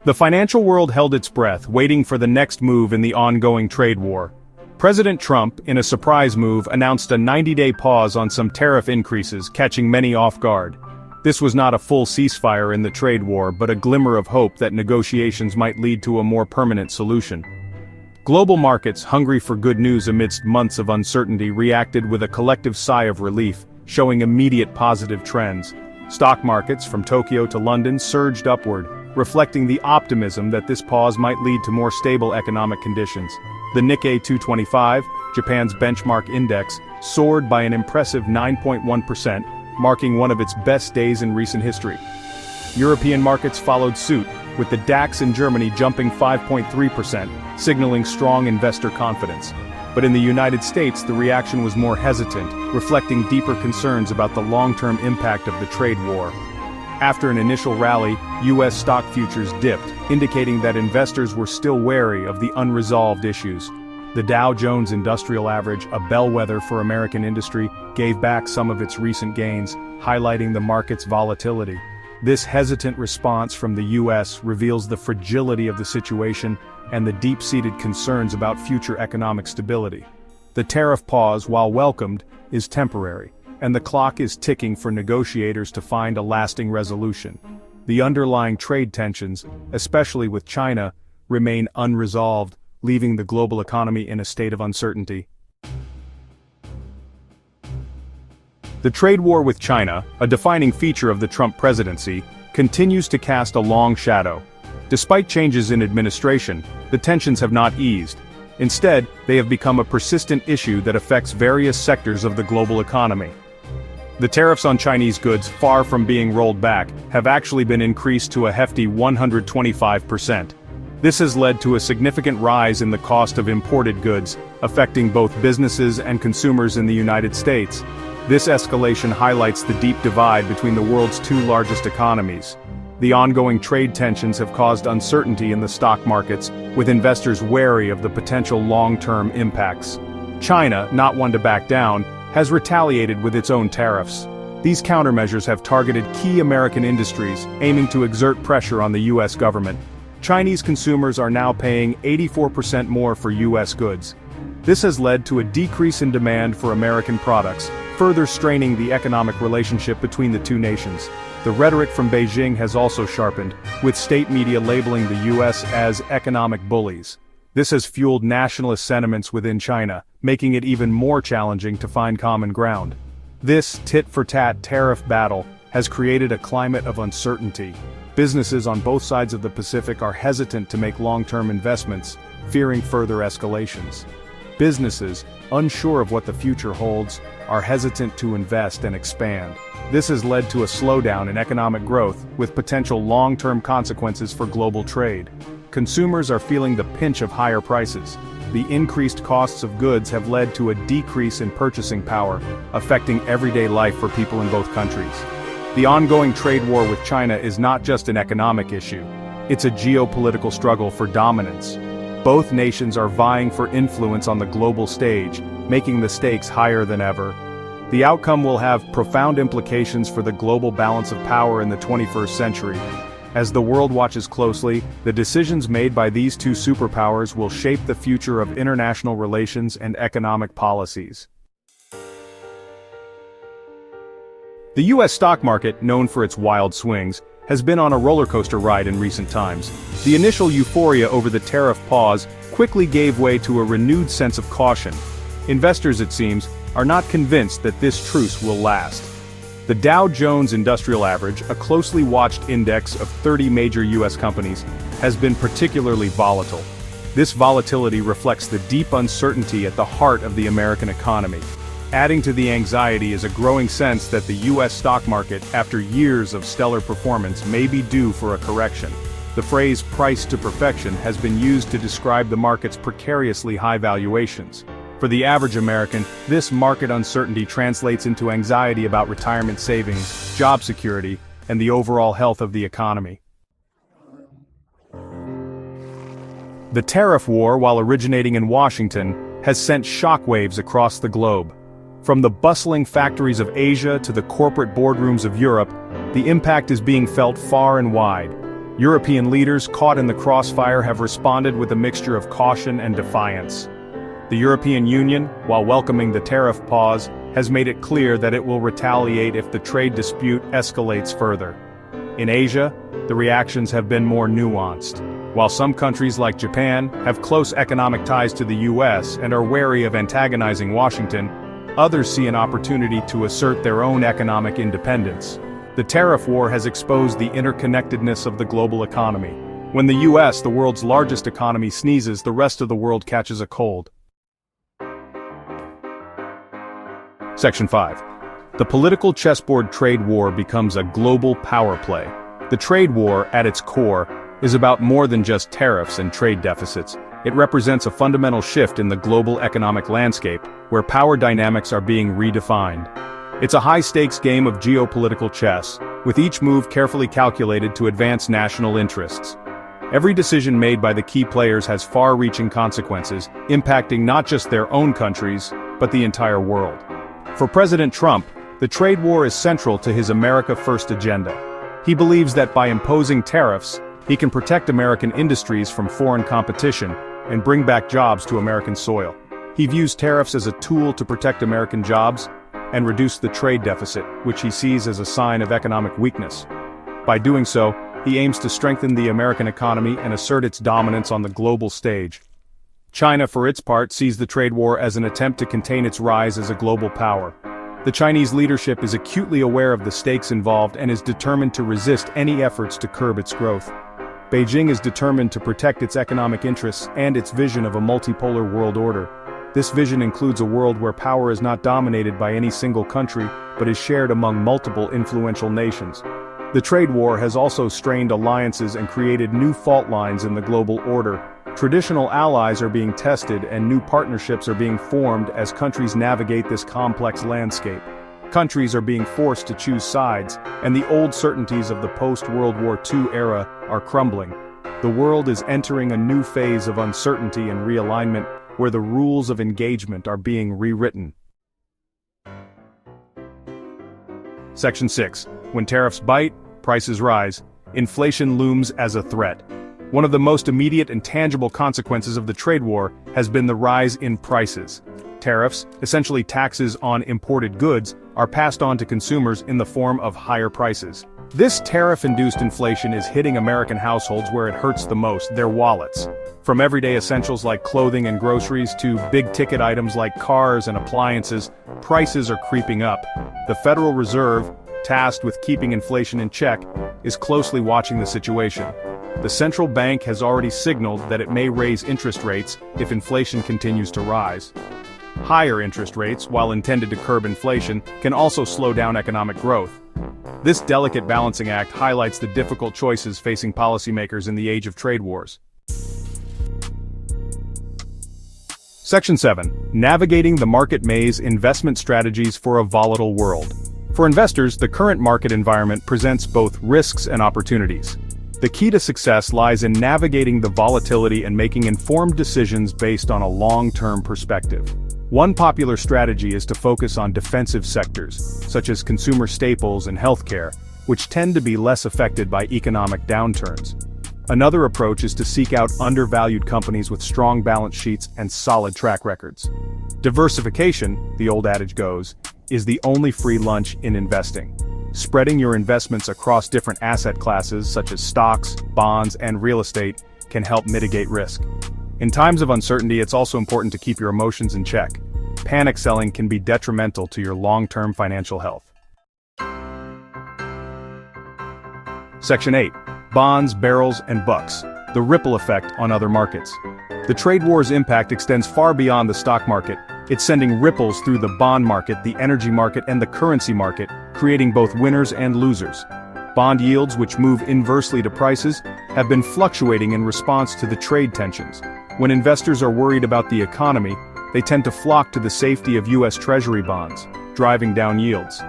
The financial world held its breath, waiting for the next move in the ongoing trade war. President Trump, in a surprise move, announced a 90-day pause on some tariff increases, catching many off guard. This was not a full ceasefire in the trade war, but a glimmer of hope that negotiations might lead to a more permanent solution. Global markets, hungry for good news amidst months of uncertainty, reacted with a collective sigh of relief, showing immediate positive trends. Stock markets, from Tokyo to London, surged upward, reflecting the optimism that this pause might lead to more stable economic conditions. The Nikkei 225, Japan's benchmark index, soared by an impressive 9.1%, marking one of its best days in recent history. European markets followed suit, with the DAX in Germany jumping 5.3%, signaling strong investor confidence. But in the United States, the reaction was more hesitant, reflecting deeper concerns about the long-term impact of the trade war. After an initial rally, U.S. stock futures dipped, indicating that investors were still wary of the unresolved issues. The Dow Jones Industrial Average, a bellwether for American industry, gave back some of its recent gains, highlighting the market's volatility. This hesitant response from the U.S. reveals the fragility of the situation and the deep-seated concerns about future economic stability. The tariff pause, while welcomed, is temporary, and the clock is ticking for negotiators to find a lasting resolution. The underlying trade tensions, especially with China, remain unresolved, leaving the global economy in a state of uncertainty. The trade war with China, a defining feature of the Trump presidency, continues to cast a long shadow. Despite changes in administration, the tensions have not eased. Instead, they have become a persistent issue that affects various sectors of the global economy. The tariffs on Chinese goods, far from being rolled back, have actually been increased to a hefty 125%. This has led to a significant rise in the cost of imported goods, affecting both businesses and consumers in the United States. This escalation highlights the deep divide between the world's two largest economies. The ongoing trade tensions have caused uncertainty in the stock markets, with investors wary of the potential long-term impacts. China, not one to back down, has retaliated with its own tariffs. These countermeasures have targeted key American industries, aiming to exert pressure on the U.S. government. Chinese consumers are now paying 84% more for U.S. goods. This has led to a decrease in demand for American products, further straining the economic relationship between the two nations. The rhetoric from Beijing has also sharpened, with state media labeling the U.S. as economic bullies. This has fueled nationalist sentiments within China, making it even more challenging to find common ground. This tit-for-tat tariff battle has created a climate of uncertainty. Businesses on both sides of the Pacific are hesitant to make long-term investments, fearing further escalations. Businesses, unsure of what the future holds, are hesitant to invest and expand. This has led to a slowdown in economic growth, with potential long-term consequences for global trade. Consumers are feeling the pinch of higher prices. The increased costs of goods have led to a decrease in purchasing power, affecting everyday life for people in both countries. The ongoing trade war with China is not just an economic issue. It's a geopolitical struggle for dominance. Both nations are vying for influence on the global stage, making the stakes higher than ever. The outcome will have profound implications for the global balance of power in the 21st century. As the world watches closely, the decisions made by these two superpowers will shape the future of international relations and economic policies. The U.S. stock market, known for its wild swings, has been on a roller coaster ride in recent times. The initial euphoria over the tariff pause quickly gave way to a renewed sense of caution. Investors, it seems, are not convinced that this truce will last. The Dow Jones Industrial Average, a closely watched index of 30 major U.S. companies, has been particularly volatile. This volatility reflects the deep uncertainty at the heart of the American economy. Adding to the anxiety is a growing sense that the U.S. stock market, after years of stellar performance, may be due for a correction. The phrase "price to perfection" has been used to describe the market's precariously high valuations. For the average American, this market uncertainty translates into anxiety about retirement savings, job security, and the overall health of the economy. The tariff war, while originating in Washington, has sent shockwaves across the globe. From the bustling factories of Asia to the corporate boardrooms of Europe, the impact is being felt far and wide. European leaders caught in the crossfire have responded with a mixture of caution and defiance. The European Union, while welcoming the tariff pause, has made it clear that it will retaliate if the trade dispute escalates further. In Asia, the reactions have been more nuanced. While some countries like Japan have close economic ties to the US and are wary of antagonizing Washington, others see an opportunity to assert their own economic independence. The tariff war has exposed the interconnectedness of the global economy. When the US, the world's largest economy, sneezes, the rest of the world catches a cold. Section 5. The political chessboard trade war becomes a global power play. The trade war, at its core, is about more than just tariffs and trade deficits. It represents a fundamental shift in the global economic landscape, where power dynamics are being redefined. It's a high-stakes game of geopolitical chess, with each move carefully calculated to advance national interests. Every decision made by the key players has far-reaching consequences, impacting not just their own countries, but the entire world. For President Trump, the trade war is central to his America First agenda. He believes that by imposing tariffs, he can protect American industries from foreign competition and bring back jobs to American soil. He views tariffs as a tool to protect American jobs and reduce the trade deficit, which he sees as a sign of economic weakness. By doing so, he aims to strengthen the American economy and assert its dominance on the global stage. China, for its part, sees the trade war as an attempt to contain its rise as a global power. The Chinese leadership is acutely aware of the stakes involved and is determined to resist any efforts to curb its growth. Beijing is determined to protect its economic interests and its vision of a multipolar world order. This vision includes a world where power is not dominated by any single country, but is shared among multiple influential nations. The trade war has also strained alliances and created new fault lines in the global order. Traditional allies are being tested and new partnerships are being formed as countries navigate this complex landscape. Countries are being forced to choose sides, and the old certainties of the post-World War II era are crumbling. The world is entering a new phase of uncertainty and realignment, where the rules of engagement are being rewritten. Section 6. When tariffs bite, prices rise. Inflation looms as a threat. One of the most immediate and tangible consequences of the trade war has been the rise in prices. Tariffs, essentially taxes on imported goods, are passed on to consumers in the form of higher prices. This tariff-induced inflation is hitting American households where it hurts the most, their wallets. From everyday essentials like clothing and groceries to big-ticket items like cars and appliances, prices are creeping up. The Federal Reserve, tasked with keeping inflation in check, is closely watching the situation. The central bank has already signaled that it may raise interest rates if inflation continues to rise. Higher interest rates, while intended to curb inflation, can also slow down economic growth. This delicate balancing act highlights the difficult choices facing policymakers in the age of trade wars. Section 7. Navigating the market maze: investment strategies for a volatile world. For investors, the current market environment presents both risks and opportunities. The key to success lies in navigating the volatility and making informed decisions based on a long-term perspective. One popular strategy is to focus on defensive sectors, such as consumer staples and healthcare, which tend to be less affected by economic downturns. Another approach is to seek out undervalued companies with strong balance sheets and solid track records. Diversification, the old adage goes, is the only free lunch in investing. Spreading your investments across different asset classes such as stocks, bonds, and real estate can help mitigate risk. In times of uncertainty, it's also important to keep your emotions in check. Panic selling can be detrimental to your long-term financial health. Section 8. Bonds, barrels, and bucks: the ripple effect on other markets. The trade war's impact extends far beyond the stock market. It's sending ripples through the bond market, the energy market, and the currency market, creating both winners and losers. Bond yields, which move inversely to prices, have been fluctuating in response to the trade tensions. When investors are worried about the economy, they tend to flock to the safety of U.S. Treasury bonds, driving down yields.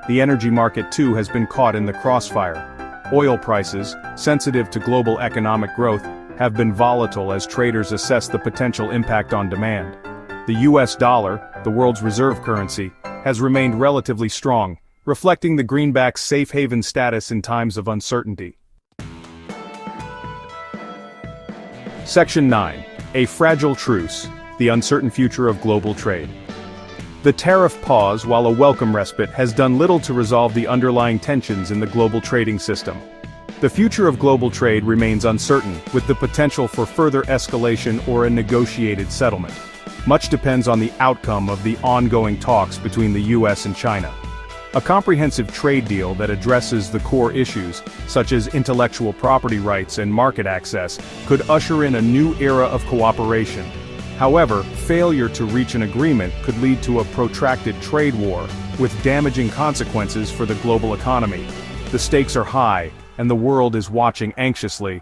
The energy market, too, has been caught in the crossfire. Oil prices, sensitive to global economic growth, have been volatile as traders assess the potential impact on demand. The U.S. dollar, the world's reserve currency, has remained relatively strong, reflecting the greenback's safe haven status in times of uncertainty. Section 9. A fragile truce, the uncertain future of global trade. The tariff pause, while a welcome respite, has done little to resolve the underlying tensions in the global trading system. The future of global trade remains uncertain, with the potential for further escalation or a negotiated settlement. Much depends on the outcome of the ongoing talks between the US and China. A comprehensive trade deal that addresses the core issues, such as intellectual property rights and market access, could usher in a new era of cooperation. However, failure to reach an agreement could lead to a protracted trade war, with damaging consequences for the global economy. The stakes are high, and the world is watching anxiously